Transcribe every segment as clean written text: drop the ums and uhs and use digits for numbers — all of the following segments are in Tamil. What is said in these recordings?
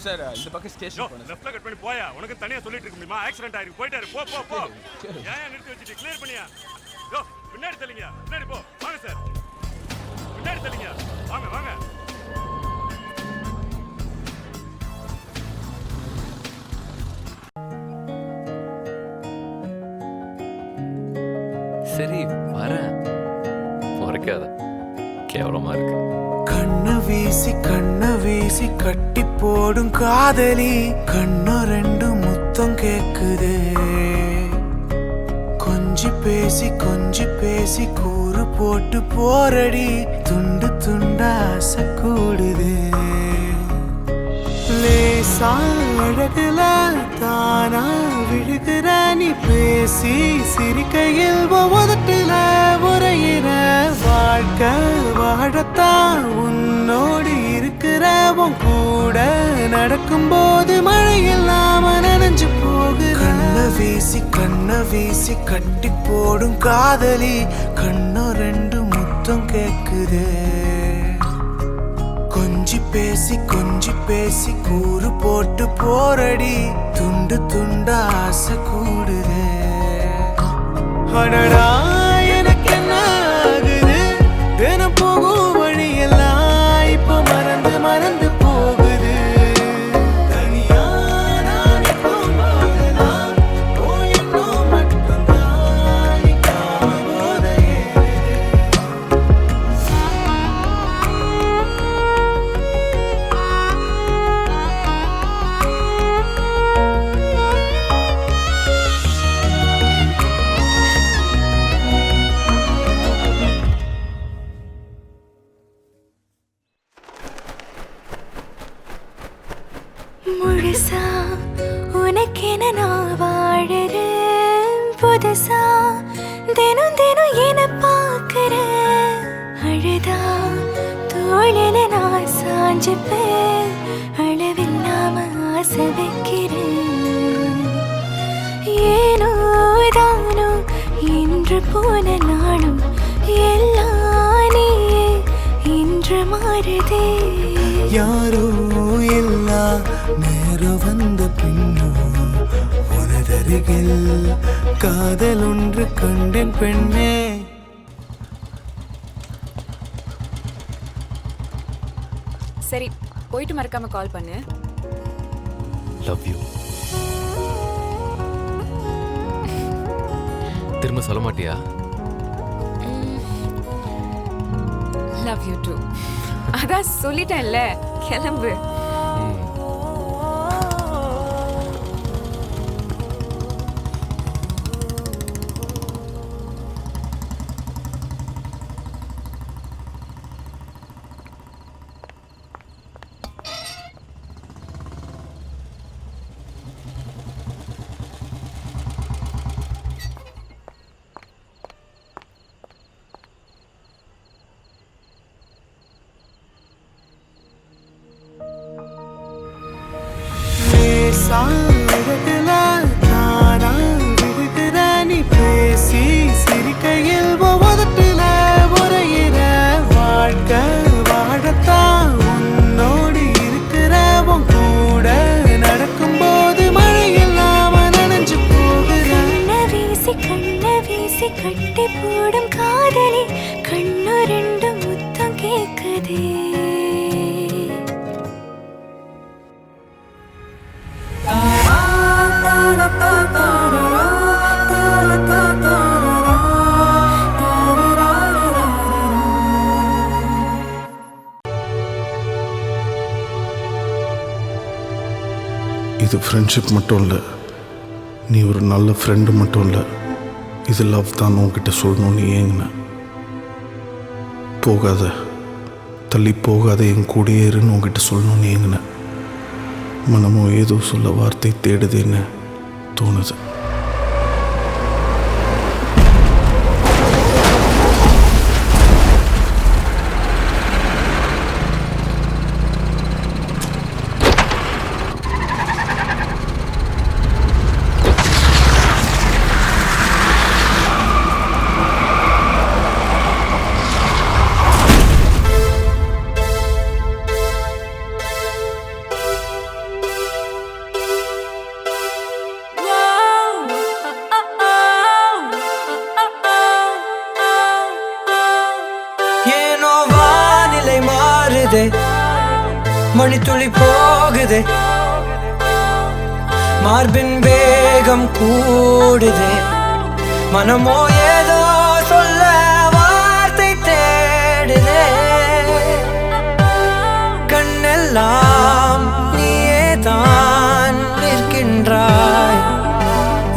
சார் இந்த பக்கம் ஸ்டேஷன் போணும். லெஃப்ட்ல கட் பண்ணி போயா. உனக்கு தனியா சொல்லிட்டு இருக்க முடியுமா? ஆக்சிடென்ட் ஆயிருக்கு. போயிட்டாரு. போ போ போ. ஏன் நிறுத்தி வச்சிட்டு கிளியர் பண்ணியா? யோ பின்னாடி தள்ளிங்க. பின்னாடி போ. வாங்க சார். பின்னாடி தள்ளிங்க. வாங்க வாங்க. சரி வரேன். முறைக்காத, கேவலமா இருக்கு. கண்ண வீசி கட்டி போடும் காதலி கண்ணு ரெண்டு முத்தம் கேக்குது. கொஞ்சி பேசி கூறு போட்டு போரடி துண்டு துண்டா ஆசை கூடுது. லேசா அழகுல தானா விழுகிற நீ பேசி சிரிக்கையில் உதட்டுல உரையிற வாழ்க்கை வாழத்தான் உன்னோடு இருக்கிற உன் கூட நடக்கும்போது மழை இல்லாம நனைஞ்சு போகுற. கண்ண வீசி கட்டி போடும் காதலி கண்ணு ரெண்டு முத்தம் கேக்குது. கொஞ்சி பேசி கூறு போட்டு போரடி துண்டு துண்டா ஆசை கூடுது. அடடா எனக்கு என்ன ஆகுது? தினம் போகும் வழியெல்லாம் இப்ப மறந்து போகுது. தனியா நான் போகும்போதெல்லாம் போயின்னும் மட்டும்தான் போதையே. முழுசா உனக்கென நான் வாழறேன். புதுசா தினம் என பார்க்கிறேன். அழுதா தோளில நான் சாஞ்சுப்பேன். அளவில்லாம ஆசை வைக்கிறேன். ஏனோ தானோ இன்று போன நாளும் எல்லாம் நீயே இன்று மாறுதே. யாரோ இல்லா நேரம் வந்த பின்னோ உனதருகில் காதல் ஒன்று கண்டேன் பெண்ணே. சரி போயிட்டு மறக்காம கால் பண்ணு. Love you. திரும்ப சொல்ல மாட்டியா? Love you too. அதான் சொல்லிட்டேன்ல, கிளம்பு. சாழகுல தானா விழுகிற நீ பேசி சிரிக்கையில் உதட்டுல உரையிற வாழ்க்கை வாழத்தான் உன்னோடு இருக்கிற உன் கூட நடக்கும்போது மழை இல்லாம நனைஞ்சு போகுற. கண்ண வீசி கட்டி போடும் காதலி கண்ணு ரெண்டு முத்தம் கேக்குதே. இது ஃப்ரெண்ட்ஷிப் மட்டும் இல்லை, நீ ஒரு நல்ல ஃப்ரெண்டு மட்டும் இல்லை, இது லவ் தான் உன்கிட்ட சொல்லணும்னு ஏங்கின. போகாத, தள்ளி போகாத, என் கூடயே இருன்னு உன்கிட்ட சொல்லணும்னு ஏங்கின. மனமோ ஏதோ சொல்ல வார்த்தை தேடுதுன்னு தோணுது. ஆடுதே மணித்துளி போகுதே மார்பின் வேகம் கூடுதே மனமோ ஏதோ சொல்ல வார்த்தை தேடுதே கண்ணெல்லாம் நீயே தான் நிற்கின்றாய்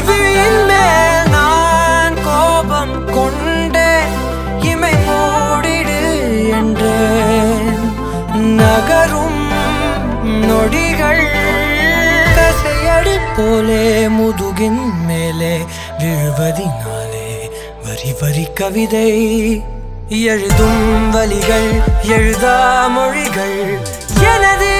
விழியின் மேல் நான் கோபம் கொண்டே இமை மூடிடு என்றேன் நகரும் நொடிகள் கசையடி போலே முதுகின் மேலே விழுவதினாலே வரி வரி கவிதை எழுதும் வலிகள் எழுதா மொழிகள் எனது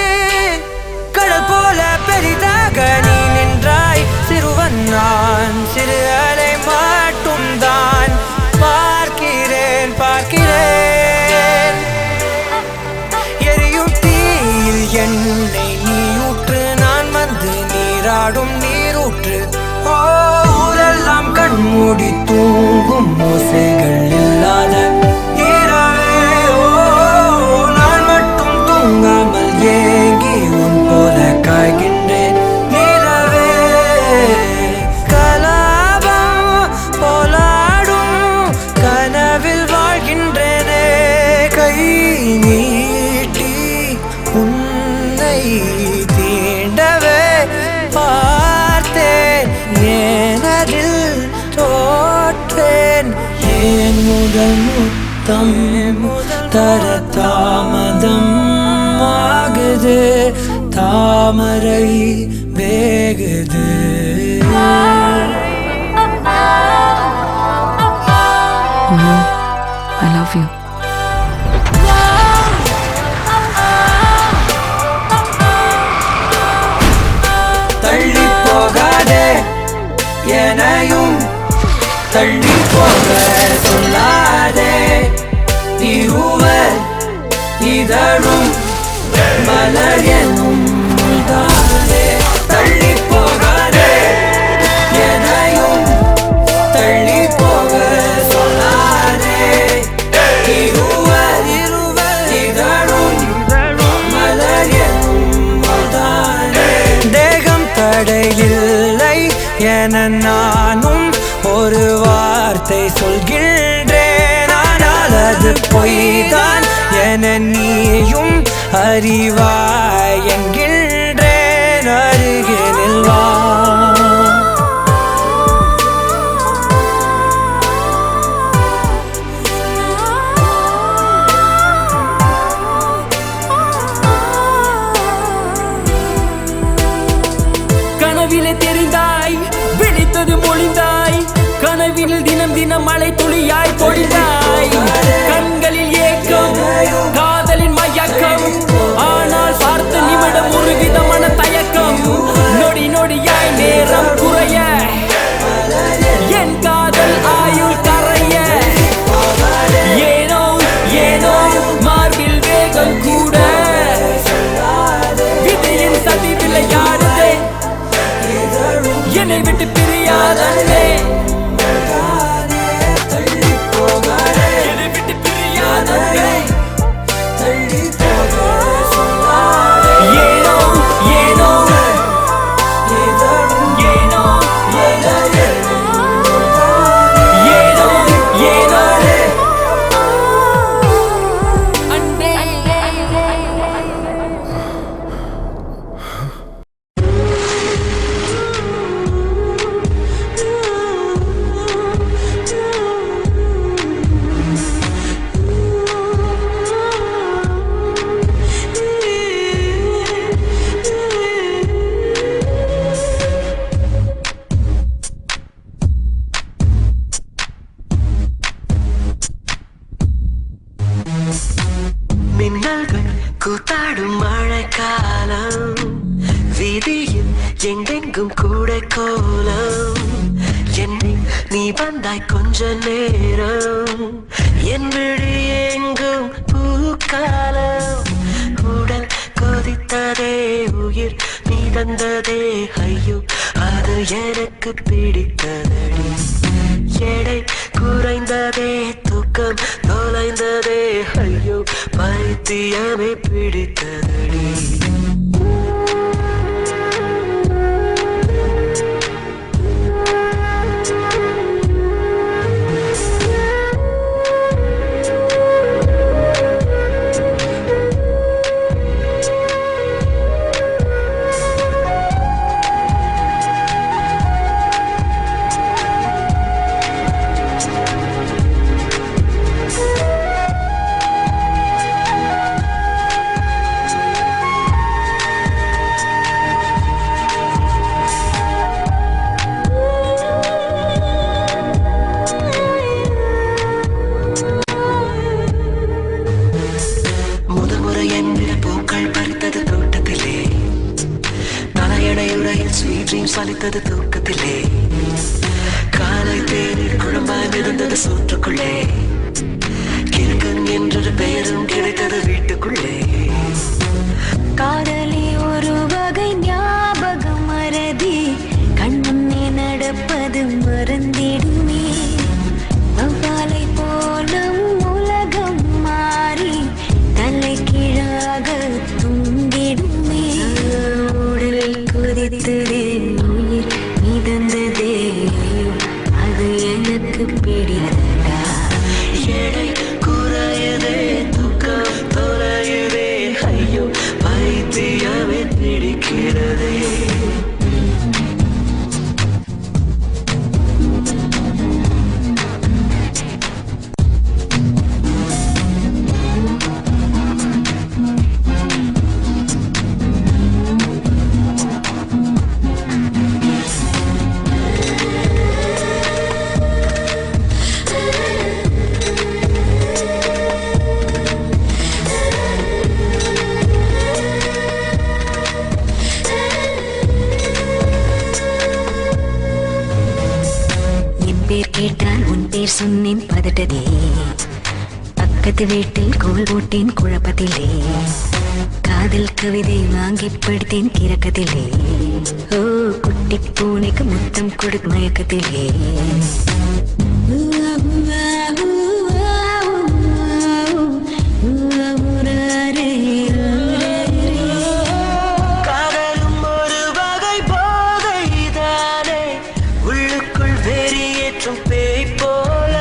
கடல் போல பெரிதாக நீ நின்றாய் சிறுவன் நான் சிறு அலை மட்டும் தான் பார்க்கிறேன் பார்க்கிறேன் எரியும் தீயில் என்னை நீயூற்று நான் வந்து நீராடும் நீரூற்று ஊரெல்லாம் கண்மூடி தூங்கும் ஓசைகள் இல்லாத இரவே நான் மட்டும் தூங்காமல் ஏங்கி உன் போல காய்கின்றேன் நிலவே கலாபம் போலாடும் கனவில் வாழ்கின்றேனே கை நீட்டி உன்னை தீண்டவே பார்த்தேன் ஏனதில் தோற்றேன் ஏன் முதல் முத்தம் தர தாமதம் ஆகுது தாமரை வேகுது I love you. தள்ளி போகாதே எனையும் தள்ளி போக சொல்லாதே இருவர் இதழும் மலர் எனும் தானே தள்ளி போகாதே எனையும் தள்ளி போக சொல்லாதே இருவர் இதழும் மலர் எனும் தானே தேகம் தடையில்லை என நானும் ஒரு வார்த்தை சொல்கின்றேன் ஆனால் அது பொய்தான் என நீயும் அறிவாய் என்கின்றேன் அருகில் வா கனவிலே தெரிந்தாய் விழித்தது மொழிந்தாய் கனவில் தினம் தினம் மழை துளியாய் பொழிந்தாய் கண்களில் ஏக்கம் காதலின் மயக்கம் ஆனால் பார்த்த நிமிடம் ஒரு விதமான தயக்கம் நொடி நொடியாய் நேரம் குறைய என் காதல் ஆயுள் கரைய ஏனோ ஏனோ மார்பில் வேகம் கூட விதையின் சதி விளையாடுதே என்னை விட்டு பிரியாதே என்னை விட்டு பிரியாதே ஏனோ ஏனோ ஏனோ ஏனோ ஏனோ அன்பே மின்னல்கள் கூத்தாடும் மழைக்காலம் வீதியில் எங்கெங்கும் கூட கோலம் என்னை நீ வந்தாய் கொஞ்ச நேரம் என் விழி எங்கும் பூக்காலம் உடல் கொதித்ததே உயிர் நீ தந்ததே ஐயோ அது எனக்கு பிடித்ததடி எடை குறைந்ததே தூக்கம் தொலைந்ததே ஐயோ பைத்தியமே பிடித்ததடி சலித்தது தூக்கத்திலே காலை தேநீர் குழம்பாய் மிதந்தது சோற்றுக்குள்ளே கிறுக்கன் என்றொரு பெயரும் கிடைத்தது வீட்டுக்குள்ளே காதலி ஒரு வகை ஞாபகம் மறதி கண்முன்னே நடப்பது மறந்திடுமே வவ்வாலை போலும் உலகம் மாறி தலை கீழாக தூங்கிடுமே உடல் குதித்ததே உயிர் மிதந்ததே அது எனக்கு பிடித்ததா எடை குறையதே தூக்கம் தொலையதே ஐயோ பைத்தியமே பிடிக்கிறதே கேட்டால் உன் பேர் சொன்னேன் பதட்டதே பக்கத்து வீட்டில் கோல் போட்டேன் குழப்பத்திலே காதல் கவிதை வாங்கி படித்தேன் கிறக்கத்திலே ஓ குட்டி பூனைக்கு முத்தம் கொடு மயக்கத்திலே காதலும் ஒரு வகை போதைதானே உள்ளுக்குள் வெறியேற்றும் பேய் போல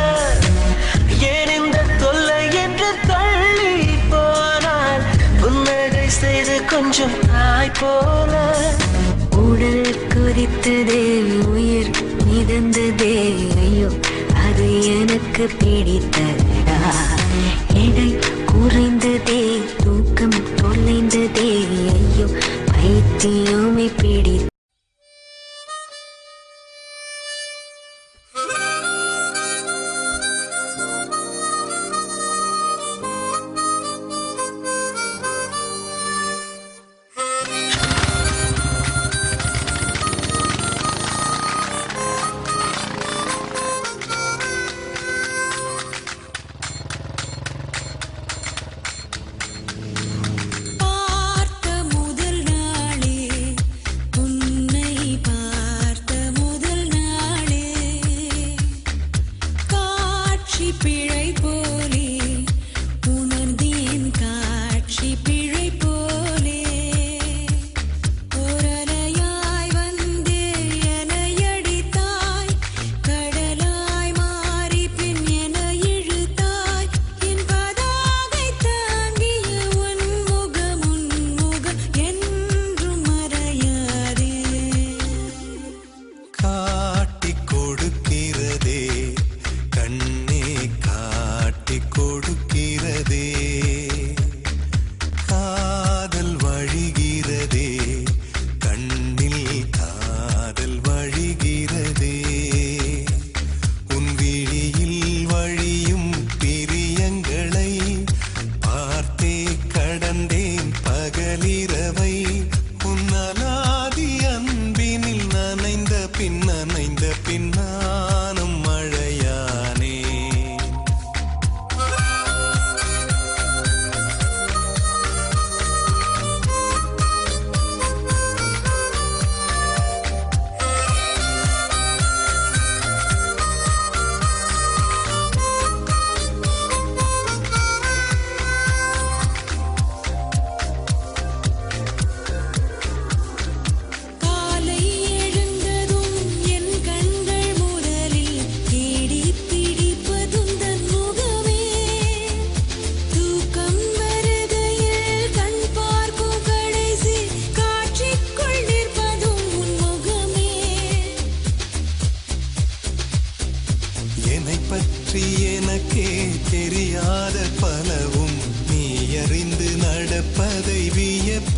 ஏன் இந்த தொல்லை என்று தள்ளி போனால் புன்னகை செய்து கொஞ்சம் தாய் போல உடல் கொதித்ததே உயிர் மிதந்ததே ஐயோ அது எனக்கு பிடித்ததா எடை குறைந்ததே தூக்கம் தொலைந்ததே ஐயோ பைத்தியமே பிடி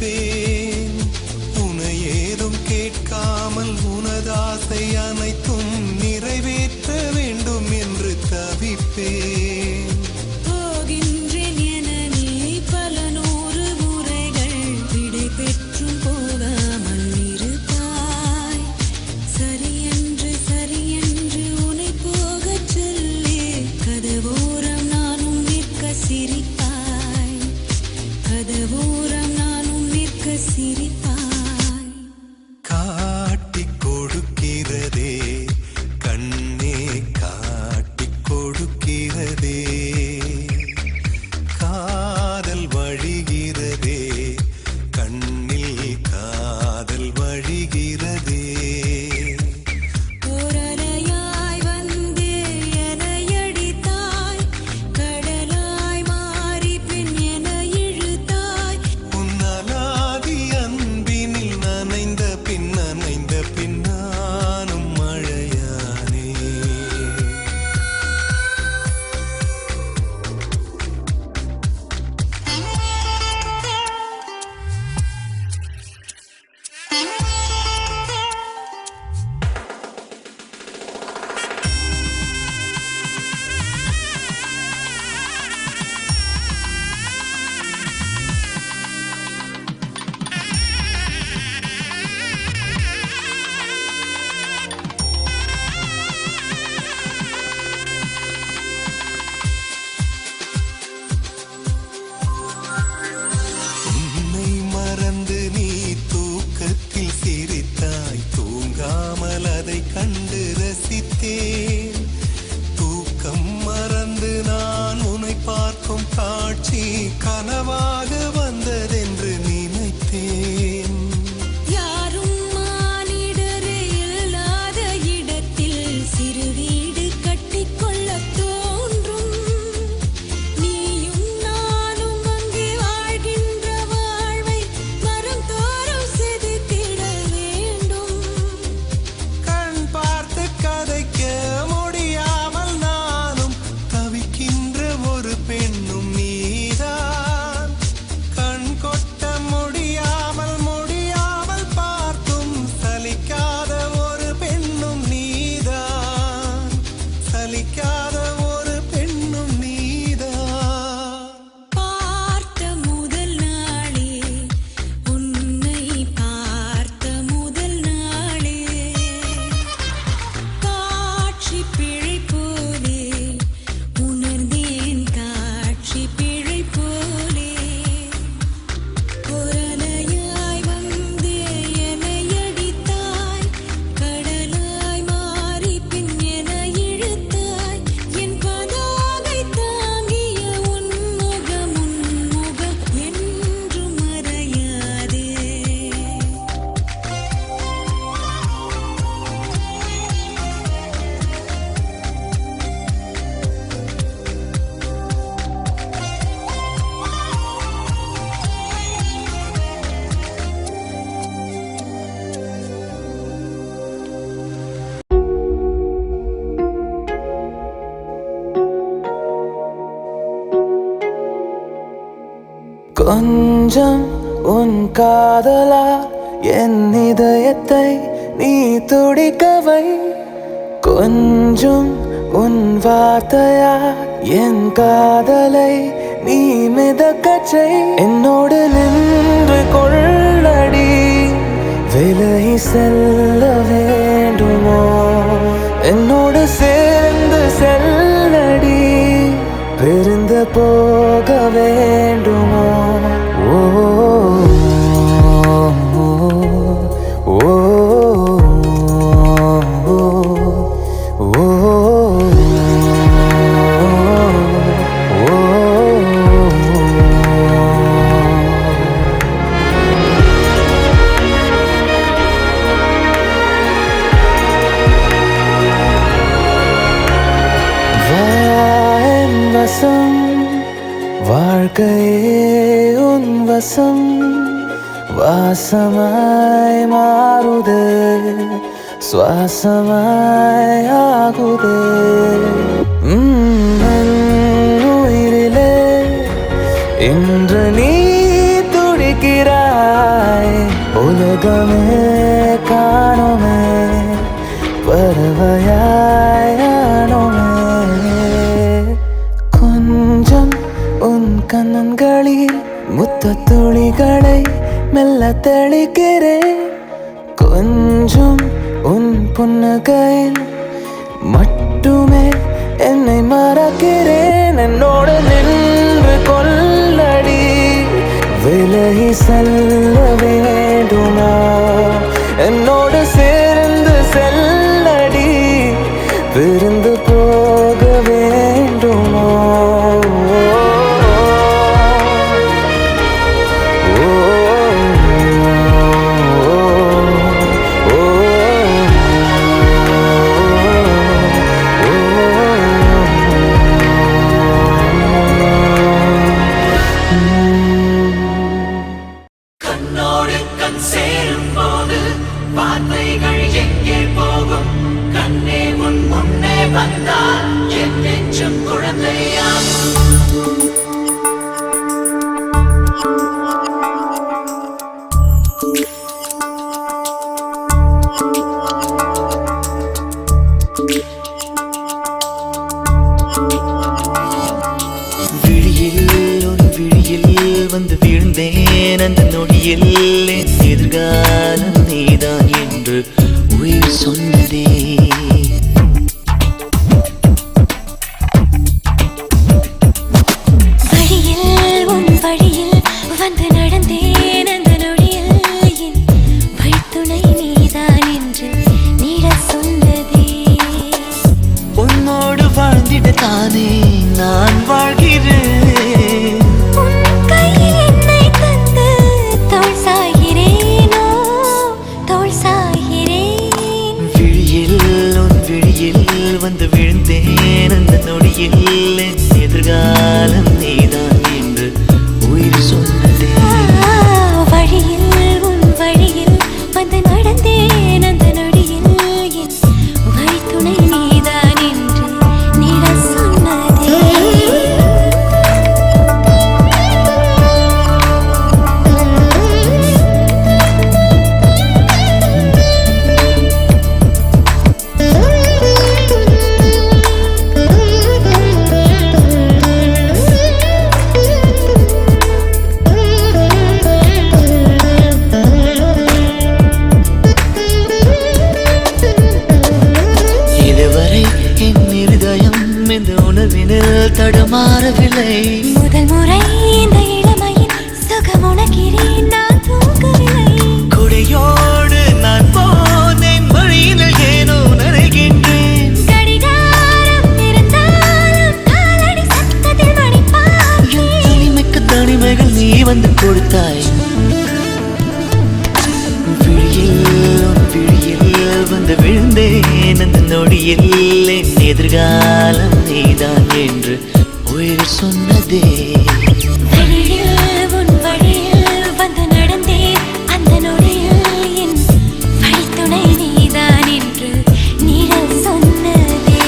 தவிப்பேன். உனை ஏதும் கேட்காமல் உனதாசை அனைத்தும் நிறைவேற்ற வேண்டும் என்று தவிப்பேன். போகின்றேன் என நீ பல நூறு முறைகள் விடை பெற்றும் போகாமல் இருப்பாய். சரியென்று உன்னை போகச் சொல்லி கதவோரம் நானும் நிற்க சிரிப்பாய். கதவோரம் நானும் நிற்க சிரிப்பாய். காட்டிக் கொடுக்கிறதே கண்ணே, காட்டிக் கொடுக்கிறதே. காதல் வழிகிறதே கண்ணில், காதல் வழிகிறதே. ஓரலையாய் வந்தே என்னை அடித்தாய். கடலாய் மாறி பின் என்னை இழுத்தாய். உன்னலாதி அன்பினில் நனைந்த பின் நானும் மழையானே. உன்னை மறந்து நீ தூக்கத்தில் சிரித்தாய். தூங்காமல் அதை கண்டு ரசித்தேன். தூக்கம் மறந்து நான் உன்னை பார்க்கும் காட்சி கனவாக வந்ததென்று நினைத்தேன். யாரும் மானிடரே இல்லாத இடத்தில் சிறு வீடு கட்டிக்கொள்ளத் தோன்றும். நீயும் நானும் அங்கே வாழ்கின்ற வாழ்வை மரம் தோறும் செதுக்கிட வேண்டும். கண் பார்த்து கதைக்க முடியாமல் நானும் தவிக்கின்ற ஒரு பெண்ணும் நீதான். கண் கொட்ட முடியாமல் பார்த்தும் சலிக்காத ஒரு பெண்ணும் நீதான். சலிக்காத ஒரு பெண்ணும் நீதான். பார்த்த முதல் நாளே, உன்னை பார்த்த முதல் நாளே, காட்சி பிழை போலே உணர்ந்தேன். காட்சி பிழை போலே ஓரலையாய் வந்தே என்னை அடித்தாய். கடலாய் மாறி பின் என்னை இழுத்தாய். என் பதாகை தாங்கிய உன் முகம் என்றும் மறையாதே. கொஞ்சம் உன் காதலா என் இதயத்தை நீ துடிக்கவை. கொஞ்சம் உன் வார்த்தையா என் காதலை நீ மிதக்கச்சை. என்னோடு நின்று கொள்ளடி, விலகி செல்ல வேண்டுமோ? என்னோடு சேர்ந்து செல்லடி, பிரிந்து போக வேண்டுமோ? ஓ ஓ ஓ ஓ வசம் வாழ்க்கையே உன் வசம் வாசமாய் மாறுதே சுவாசமாய் ஆகுதே உயிரிலே இன்று நீ துடிக்கிறாய் உலகமே காணுமே பறவையானோமே கொஞ்சம் உன் கண்ணன்களில் முத்த துளிகளை மெல்ல தெளிக்கிறேன் கொஞ்சம் உன் புன்னகையில் மட்டுமே என்னை மறக்கிறேன் என்னோடு நின்று கொள்ளடி விலகி செல்ல வேண்டுமா என்னோடு சேர்ந்து செல்லடி விருந்து போக வேண்டுமா வந்து வீழ்ந்தேன் அந்த நொடியில் என் எதிர்காலம் நீதான் என்று உயிர் சொன்னதே வழியில் உன் வழியில் வந்து நடந்தேன் அந்த நொடியில் என் வழித்துணை நீதான் என்று நீட சொன்னதே உன்னோடு வாழ்ந்திட தானே நான் வாழ்கிறேன் வந்து விழுந்தேன் அந்த நொடியில் என் எதிர்காலம் நீதான் என்று உயிர் சொன்னதே வழியில் உன் வழியில் வந்து நடந்தேன் அந்த நொடியில் என் வழித்துணை நீதான் என்று நீட சொன்னதே தடமாறவில்லை முதல் முறை இந்த இளமையின் சுகம் உணக்கிறேன் நான் தூங்கவில்லை கொடையோடு நான் போனேன் வழியில் ஏனோ நனைகின்றேன் கடிகாரம் இருந்தாலும் காலடி சத்தத்தில் மணிப்பார்த்தேன் தனிமிக்க தனிமைகள் நீ வந்து கொடுத்தாய் விழியில் வந்து விழுந்தேன் அந்த நொடியில் என் எதிர்காலம் நீதான் என்று உயிர் சொன்னதே வழியில் உன் வழியில் வந்து நடந்தேன் அந்த நொடியில் என் வழித்துணை நீதான் என்று நீட சொன்னதே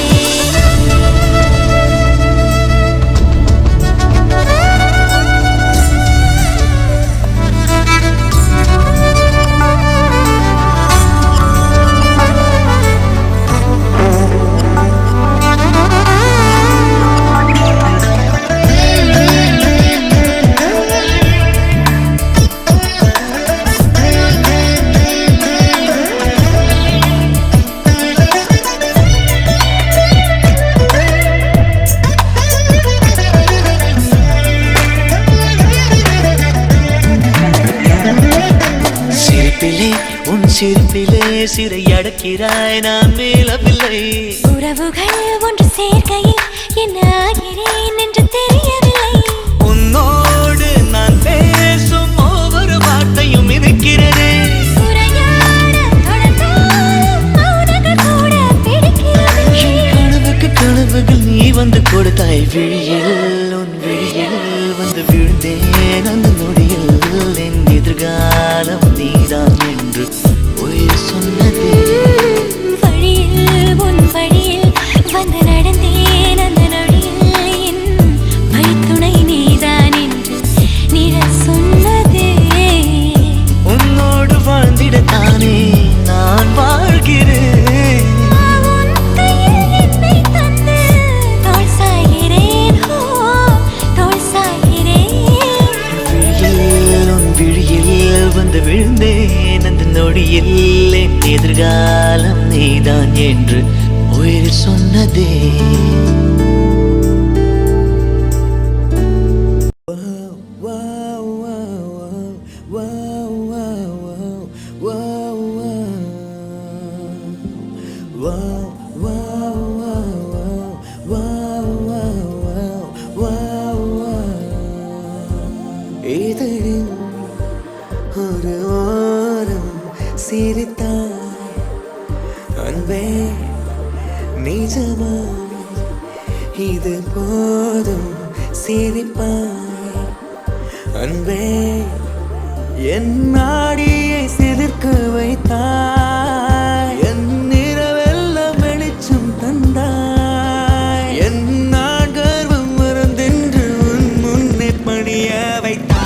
உன் சிரிப்பிலே சிறை அடக்கிறாய் நான் மேலவில்லை உறவுகள் ஒன்று சேர்க்கையில் என்ன ஆகிறேன் என்று தெரியவில்லை உன்னோடு நான் பேசும் ஒவ்வொரு வார்த்தையும் இருக்கிறதே கனவுகள் நீ வந்து கொடுத்தாய் விழியில் உன் விழியில் வந்து விழுந்தேன் அந்த நொடியில் என் எதிர்காலம் நீதான் என்று உயிர் சொன்னதே வழியில் உன் வழியில் வந்து நடந்தேன் அந்த நொடியில் என் சொன்னதே. இதழின் ஒரு ஓரம் சிரித்தாய் அன்பே நிஜமா இது போதும் சிரிப்பாய் அன்பே என் நாடியை சிலிர்க்க வைத்தாய் என் நிறவெல்லாம் வெளிச்சம் தந்தாய் என் நான் கர்வம் மறந்தென்று உன் முன்னே பணிய வைத்தாய்.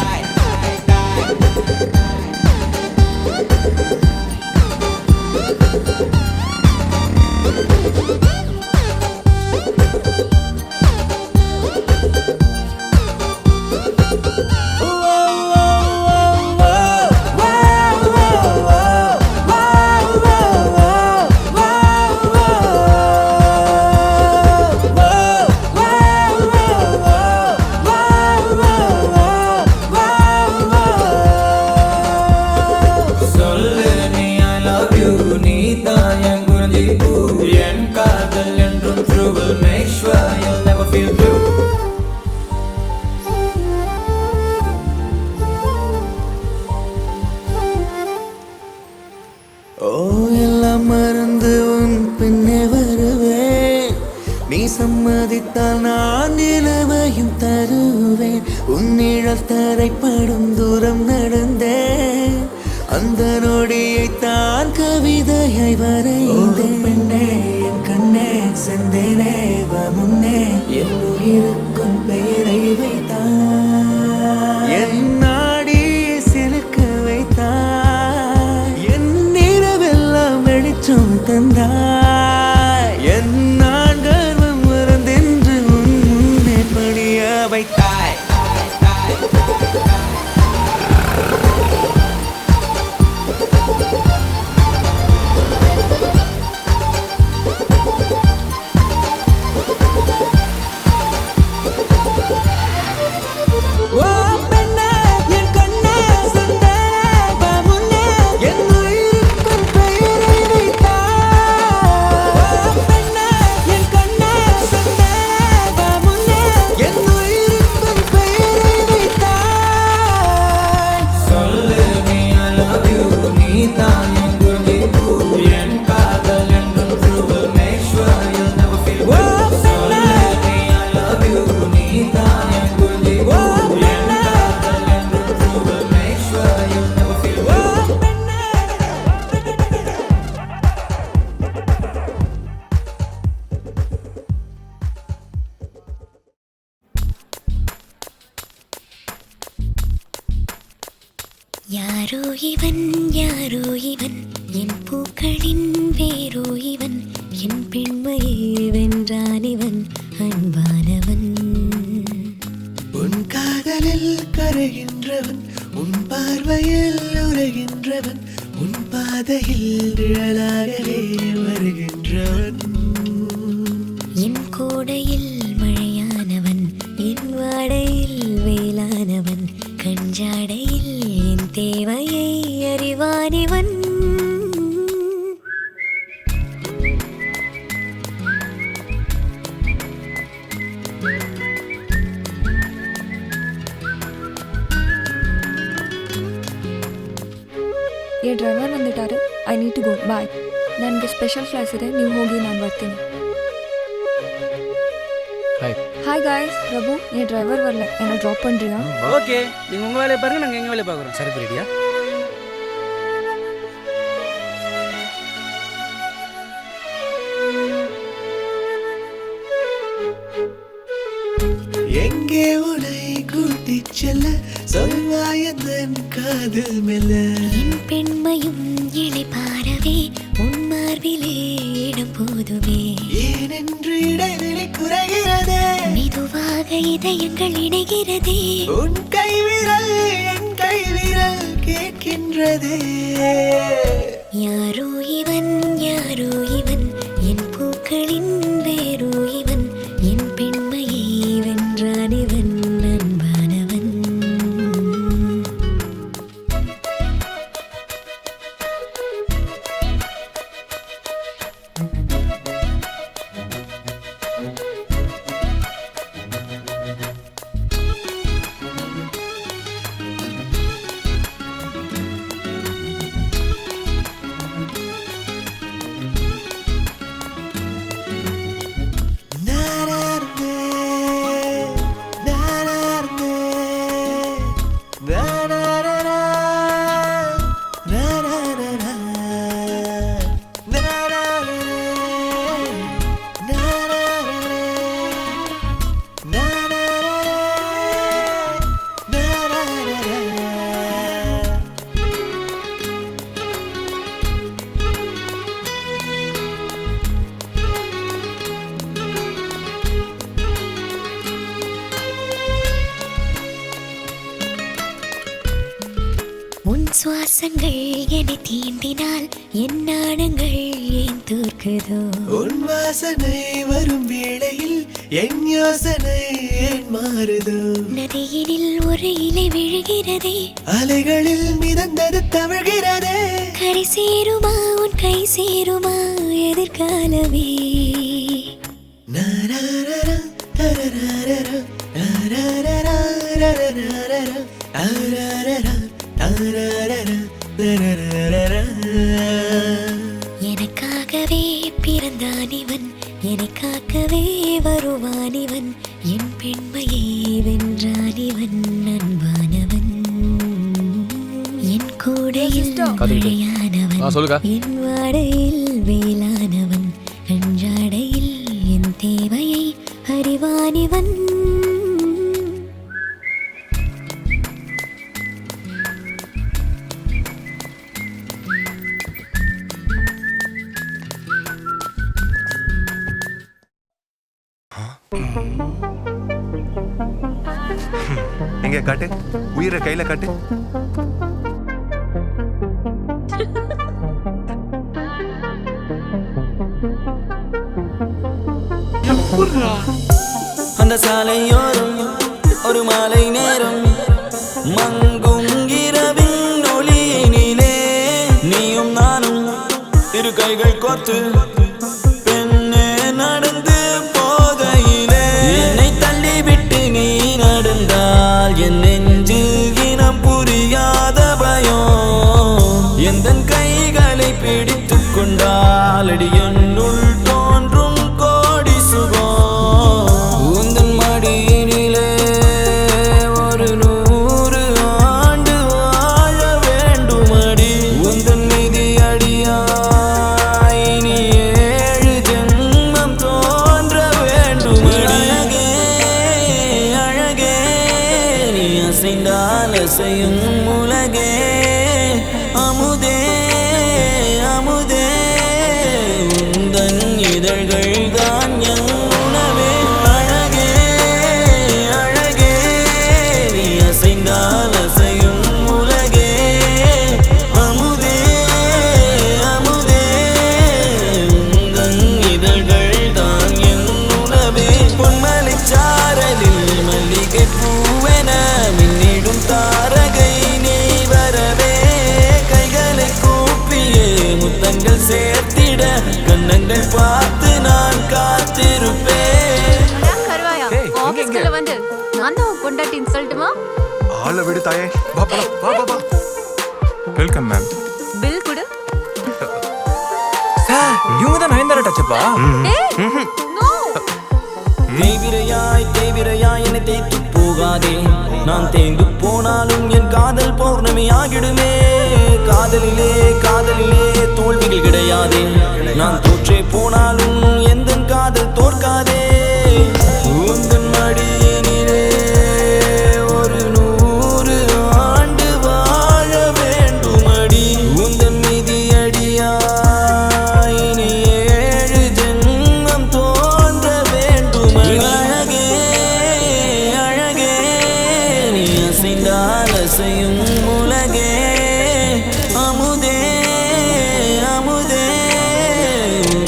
சொல்லு நீ I love you நீ தான் என் குருதி பூ என் காதல் என்றும் true will make sure you'll never feel blue. ஓ எல்லாம் மறந்து உன் பின்னே வருவேன் நீ சம்மதித்தால் நான் நிலவையும் தருவேன் உன் நிழல் தரைப்படும் தூரம் நடந்தேன் அந்த நொடியை தான் கவிதையை வரைந்தேன். பெண்ணே என் கண்ணே செந்தேனே வா முன்னே என் உயிருக்கும் பெயரை வைத்தாய் என் நாடியை சிலிர்க்க வைத்தாய் என் நிறவெல்லாம் வெளிச்சம் தந்தாய் என் நான் கர்வம் மறந்தென்று உன் முன்னே பணிய வைத்தாய். ஓ பெண்ணே என் கண்ணே செந்தேனே வா முன்னே என் உயிருக்கும் பெயரை வைத்தாய் ஓ பெண்ணே என் கண்ணே செந்தேனே வா முன்னே என் உயிருக்கும் பெயரை வைத்தாய். சொல்லு நீ I love you நீ தான் என் குருதி பூ என் காதல் என்றும் true will make sure you'll never feel blue. சொல்லு நீ I love you நீ தான் என் குருதி பூ என் காதல் என்றும் true will make sure you'll never feel blue. யாரோ இவன் என் பூக்களின் வேரோ இவன் என் பெண்மையை வென்றான் இவன் அன்பானவன் உன் காதலில் கரைகின்றவன் உன் பார்வையில் உரைகின்றவன் உன் பாதையில் நிழலாகவே வருகின்றவன் என் கோடையில் மழையானவன் என் வாடையில் வேளானவன் கஞ்சாடையில் என் தேவையை அறிவானிவன் ये ड्राइवर ಬಂದಿದ್ದಾರೆ. ಐ ನೀಡ್ ಟು ಗೋ ಬಾಯ್. ನನಗೆ ಸ್ಪೆಷಲ್ ಕ್ಲಾಸ್ ಇದೆ, ನೀವು ಹೋಗಿ ನಾನು ಬರ್ತೀನಿ. ஹாய் காய்ஸ், பிரபு என் டிரைவர் வரல, என்ன ட்ராப் பண்ணுறியா? ஓகே, நீங்கள் உங்கள் வேலையை பாருங்கள், நாங்கள் எங்கள் வேலையை பார்க்குறோம். சரி ரெடியா? எங்கே உன்னை கூட்டிச் செல்ல சொல்வாயந்தன் காதல் மெல்ல என் பெண்மையும் இளைப்பாரவே உன் மார்பிலே இடம் போதுமே ஏனென்று இடைவெளி குறைகிறதே மெதுவாக இதயங்கள் இணைகிறதே உன் கைவிரல் என் கைவிரல் கேட்கின்றதே யாரோ இவன் என் பூக்களின் வேரோ உன் சுவாசங்கள் என்னை தீண்டினால் என் நாணங்கள் ஏன் தோற்குதோ உன் வாசனை வரும் வேளையில் என் யோசனை ஏன் மாறுதோ நதியினில் ஒரு இலை விழுகிறதே அலைகளில் மிதந்தது தவழ்கிறதே கரை சேருமா உன் கை சேருமா எதிர்காலமே நரரர, தரரரர, நரரர, ரரரர, அரரர, அரரர, தரரர. எனக்காகவே பிறந்தான் இவன் என்னை காக்கவே வருவான் இவன் என் பெண்மையை வென்றான் இவன் அன்பானவன் என் கூடையில் மழையானவன் என் வாடையில் வேளானவன் அன்றாடையில் என் தேவையை அறிவான் இவன் எங்க காட்டு உயிரை கையில காட்டு அந்த சாலையோரம் ஒரு மாலை நேரம் மங்கும் இரவின் ஒளியினிலே நீயும் நானும் இரு கைகள் கோர்த்து பெண்ணே நடந்து போதையிலே என்னை தள்ளிவிட்டு நீ நடந்தால் என் நெஞ்சில் இனம் புரியாத பயம் எந்தன் கைகளை பிடித்துக் கொண்டால் அடி என்னுள் தோன்றும் கோடி சுகம் உந்தன் மடியினிலே ஒரு 100 ஆண்டு வாழ வேண்டுமடி உந்தன் மீதி அடியாய் இனி 7 ஜென்மம் தோன்ற வேண்டுமடி அழகே அழகே நீ அசைந்தால் அசையும் உலகே அமுதே அமுதே உந்தன் இதழ்கள் தான் என் உணவே அழகே அழகே நீ அசைந்தால் அசையும் உலகே அமுதே அமுதே உந்தன் இதழ்கள் தான் என் உணவே பொன்மலைச் சாரலில் மல்லிகை பூவென மின்னிடும் தாரகை நீ வரவே கைகளை கூப்பியே முத்தங்கள் சேர்த்திட கண்ணங்கள் பார்த்து நான் காத்திருப்பேன் வந்து நான் தான் கொண்டாட்டின்னு சொல்லட்டுமா ஆளை விடு தாயே வா வா வா வா வெல்கம் மேம் பில் கொடு இவங்க தான் நயன்தாரா டச்சப்பா நோ தேவிரையாய் தேவிரையாய் என்னை தேய்த்து போகாதே நான் தேய்ந்து போனாலும் என் காதல் பௌர்ணமி ஆகிடுமே காதலிலே காதலிலே தோல்விகள் கிடையாதே நான் தோற்றே போனாலும் எந்த காதல் தோற்காதே உந்தன் மடியினிலே ஒரு 100 ஆண்டு வாழ வேண்டுமடி உந்தன் மீதி அடியாய் இனி 7 ஜென்மம் தோன்ற வேண்டுமடி அழகே அழகே நீ அசைந்தால் அசையும் உலகே அமுதே அமுதே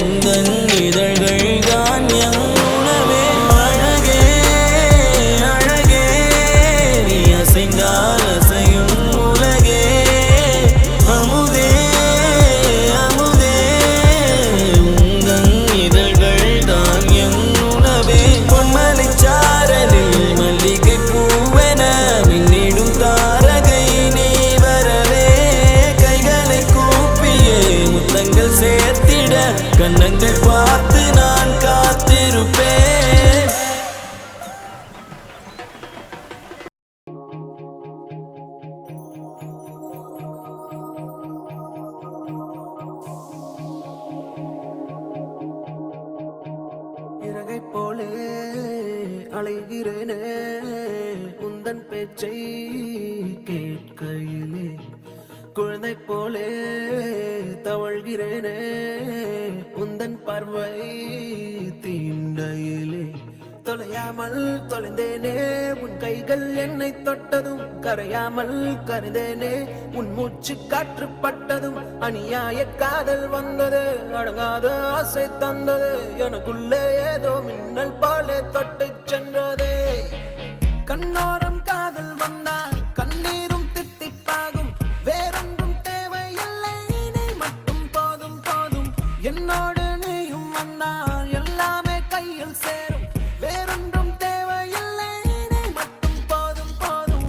உந்தன் இதழ்கள் தான் என் உணவே அழகே அழகே நீ அசைந்தால் அசையும் உலகே அமுதே அமுதே உந்தன் இதழ்கள் தான் என் உணவே பொன்மலைச் சாரலில் மல்லிகை பூவென மின்னிடும் தாரகை நீ வரவே கைகளை கூப்பியே முத்தங்கள் சேர்த்திட கண்ணங்கள் பார்த்து நான் காத்திருப்பேன் இறகை போலே அலைகிறேனே உந்தன் பேச்சை கேட்கையிலே குழந்தை போலே தவழ்கிறேனே உந்தன் பார்வை தீண்டையிலே தொலையாமல் தொலைந்தேனே உன் கைகள் என்னை தொட்டதும் கரையாமல் கரைந்தேனே உன் மூச்சு காற்று பட்டதும் அநியாய காதல் வந்தது அடங்காத ஆசை தந்தது எனக்குள்ளே ஏதோ மின்னல் போல தொட்டு சென்றதே கண்ணோரம் காதல் வந்தால் கண்ணீரும் தித்திப்பாகும் வேறொன்றும் தேவையில்லை நீ மட்டும் போதும் போதும் என்னோடு நீயும் வந்தால் எல்லாமே கையில் சேரும் வேறொன்றும் தேவையில்லை நீ மட்டும் போதும் போதும்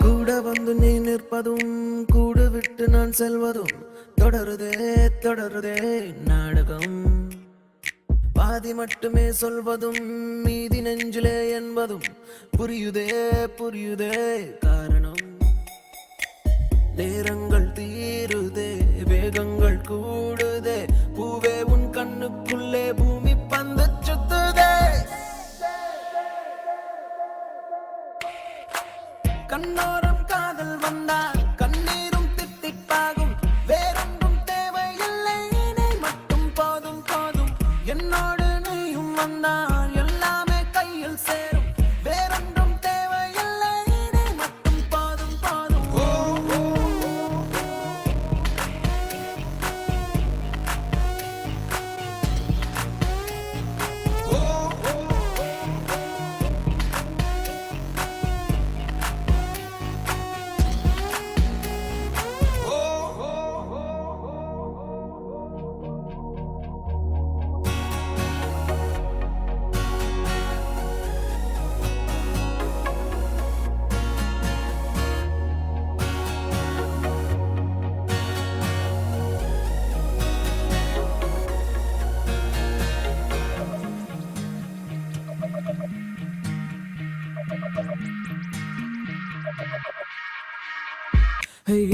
கூட வந்து நீ நிற்பதும் கூடு விட்டு நான் செல்வதும் தொடருதே தொடருதே நாடகம் பாதி மட்டுமே சொல்வதும் மீதி நெஞ்சிலே என்பதும் புரியுதே புரியுதே காரணம் நேரங்கள் தீருதே வேகங்கள் கூடுதே பூவே உன் கண்ணுக்குள்ளே பூமி பந்து சுத்துதே கண்ணோரம் காதல் வந்தால் கண்ணீரும் தித்திப்பாகும் வேறொன்றும் தேவையில்லை நீ மட்டும் போதும் போதும் என்னோடு நீயும் வந்தால் எல்லாமே கையில் சேரும் வேறொன்றும் தேவையில்லை நீ மட்டும் போதும் போதும்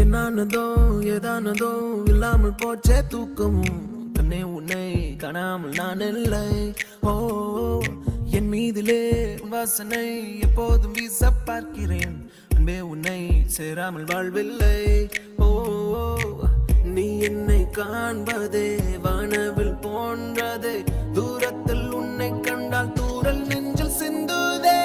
என்னானதோ ஏதானதோ இல்லாமல் போச்சே தூக்கமும் கண்ணே உன்னை காணாமல் நான் இல்லை ஓ என் மீதிலே வாசனை எப்போதும் வீச பார்க்கிறேன் அன்பே உன்னை சேராமல் வாழ்வில்லை ஓ நீ என்னை காண்பதே வானவில் போன்றதே தூரத்தில் உன்னை கண்டால் தூரல் நெஞ்சில் சிந்துதே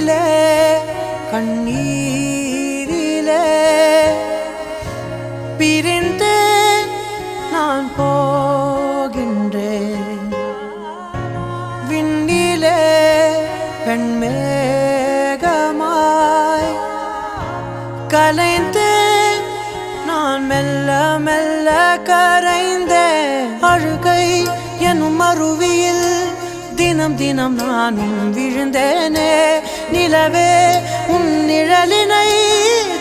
விண்ணிலே கண்ணீரிலே பிரிந்து நான் போகின்றேன். விண்ணிலே வெண்மேகமாய் கலைந்து நான் மெல்ல மெல்ல கரைந்தேன். அழுகை எனும் அருவியில் தினம் தினம் நானும் விழுந்தேனே. நிலவே உன் நிழலினை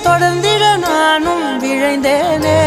தொடர்ந்திட நானும் விழைந்தேனே.